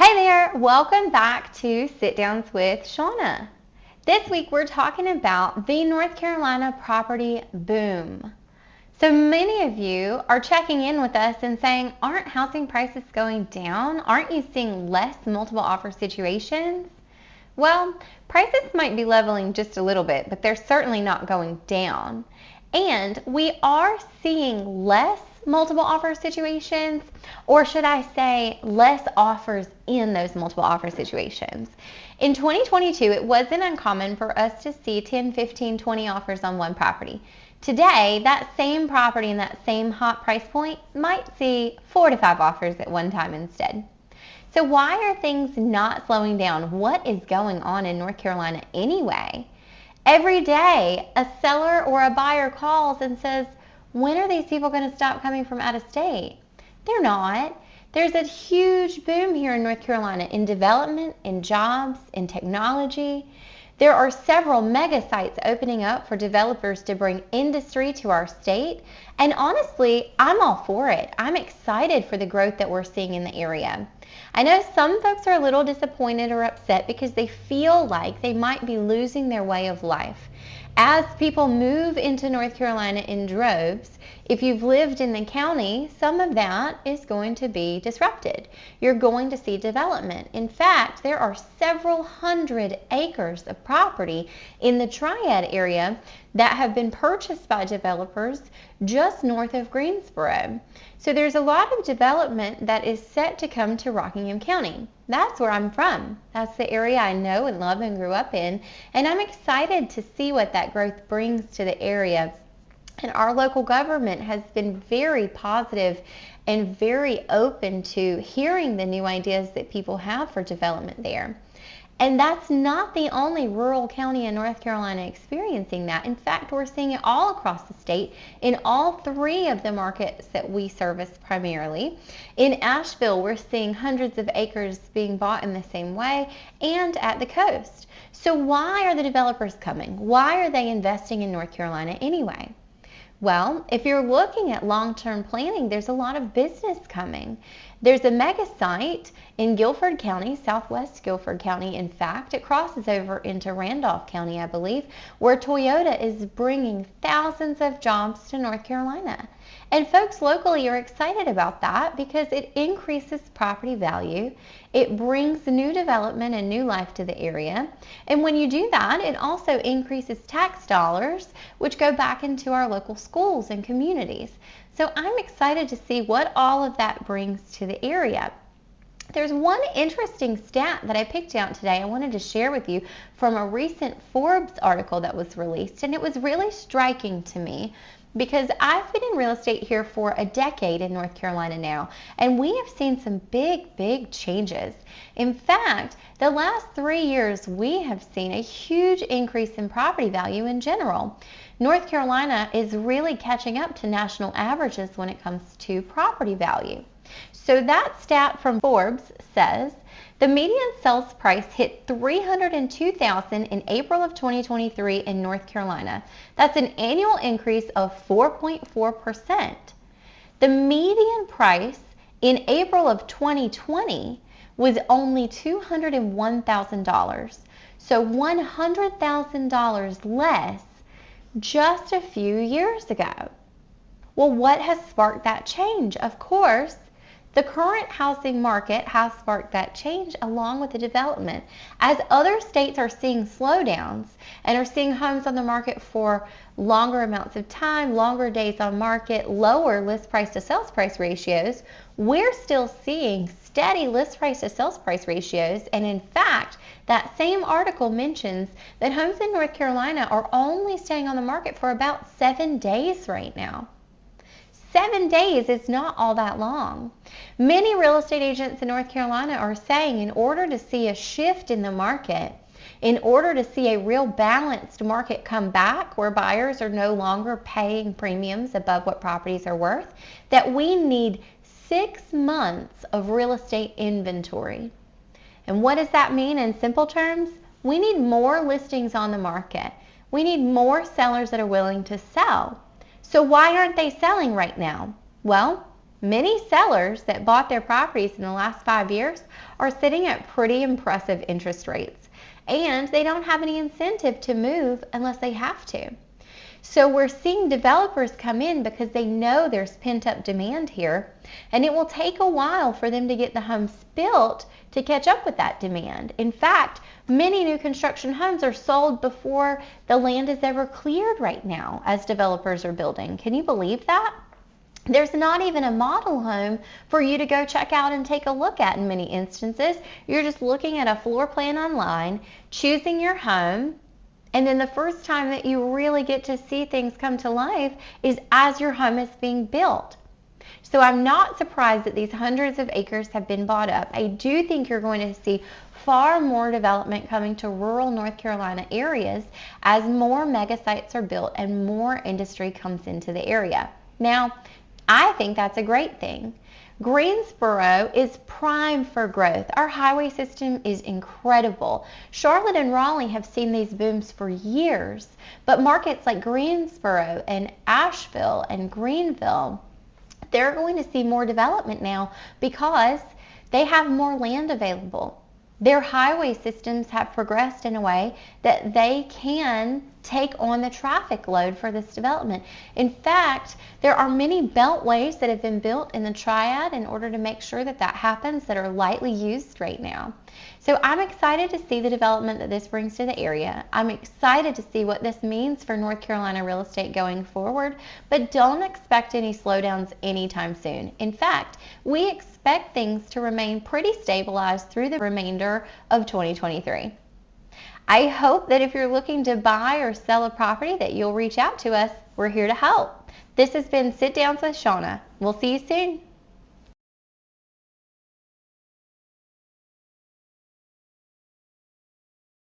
Hey there, welcome back to Sit Downs with Shauna. This week we're talking about the North Carolina property boom. So many of you are checking in with us and saying, aren't housing prices going down? Aren't you seeing less multiple offer situations? Well, prices might be leveling just a little bit, but they're certainly not going down. And we are seeing less multiple offer situations, or should I say less offers in those multiple offer situations. In 2022, it wasn't uncommon for us to see 10, 15, 20 offers on one property. Today, that same property and that same hot price point might see 4 to 5 offers at one time instead. So why are things not slowing down? What is going on in North Carolina anyway? Every day, a seller or a buyer calls and says, when are these people going to stop coming from out of state? They're not. There's a huge boom here in North Carolina in development, in jobs, in technology. There are several mega sites opening up for developers to bring industry to our state. And honestly, I'm all for it. I'm excited for the growth that we're seeing in the area. I know some folks are a little disappointed or upset because they feel like they might be losing their way of life. As people move into North Carolina in droves, if you've lived in the county, some of that is going to be disrupted. You're going to see development. In fact, there are several hundred acres of property in the Triad area that have been purchased by developers just north of Greensboro. So there's a lot of development that is set to come to Rockingham County. That's where I'm from. That's the area I know and love and grew up in. And I'm excited to see what that growth brings to the area. And our local government has been very positive and very open to hearing the new ideas that people have for development there. And that's not the only rural county in North Carolina experiencing that. In fact, we're seeing it all across the state in all 3 of the markets that we service primarily. In Asheville, we're seeing hundreds of acres being bought in the same way, and at the coast. So why are the developers coming? Why are they investing in North Carolina anyway? Well, if you're looking at long-term planning, there's a lot of business coming. There's a mega site in Guilford County, southwest Guilford County. In fact, it crosses over into Randolph County, I believe, where Toyota is bringing thousands of jobs to North Carolina. And folks locally are excited about that because it increases property value. It brings new development and new life to the area. And when you do that, it also increases tax dollars, which go back into our local schools and communities. So I'm excited to see what all of that brings to the area. There's one interesting stat that I picked out today I wanted to share with you from a recent Forbes article that was released, and it was really striking to me because I've been in real estate here for a decade in North Carolina now, and we have seen some big changes. In fact, the last 3 years, we have seen a huge increase in property value in general. North Carolina is really catching up to national averages when it comes to property value. So that stat from Forbes says the median sales price hit $302,000 in April of 2023 in North Carolina. That's an annual increase of 4.4%. The median price in April of 2020 was only $201,000. So $100,000 less just a few years ago. Well, what has sparked that change? Of course, the current housing market has sparked that change along with the development. As other states are seeing slowdowns and are seeing homes on the market for longer amounts of time, longer days on market, lower list price to sales price ratios, we're still seeing steady list price to sales price ratios. And in fact, that same article mentions that homes in North Carolina are only staying on the market for about 7 days right now. 7 days is not all that long. Many real estate agents in North Carolina are saying in order to see a shift in the market, in order to see a real balanced market come back where buyers are no longer paying premiums above what properties are worth, that we need 6 months of real estate inventory. And what does that mean in simple terms? We need more listings on the market. We need more sellers that are willing to sell. So why aren't they selling right now? Well, Many sellers that bought their properties in the last 5 years are sitting at pretty impressive interest rates, and they don't have any incentive to move unless they have to. So we're seeing developers come in because they know there's pent-up demand here, and it will take a while for them to get the homes built to catch up with that demand. In fact, many new construction homes are sold before the land is ever cleared right now as developers are building. Can you believe that? There's not even a model home for you to go check out and take a look at in many instances. You're just looking at a floor plan online, choosing your home, and then the first time that you really get to see things come to life is as your home is being built. So I'm not surprised that these hundreds of acres have been bought up. I do think you're going to see far more development coming to rural North Carolina areas as more mega sites are built and more industry comes into the area. Now, I think that's a great thing. Greensboro is prime for growth. Our highway system is incredible. Charlotte and Raleigh have seen these booms for years, but markets like Greensboro and Asheville and Greenville, they're going to see more development now because they have more land available. Their highway systems have progressed in a way that they can take on the traffic load for this development. In fact, there are many beltways that have been built in the Triad in order to make sure that that happens that are lightly used right now. So I'm excited to see the development that this brings to the area. I'm excited to see what this means for North Carolina real estate going forward, but don't expect any slowdowns anytime soon. In fact, we expect things to remain pretty stabilized through the remainder of 2023. I hope that if you're looking to buy or sell a property that you'll reach out to us. We're here to help. This has been Sit Downs with Shauna. We'll see you soon.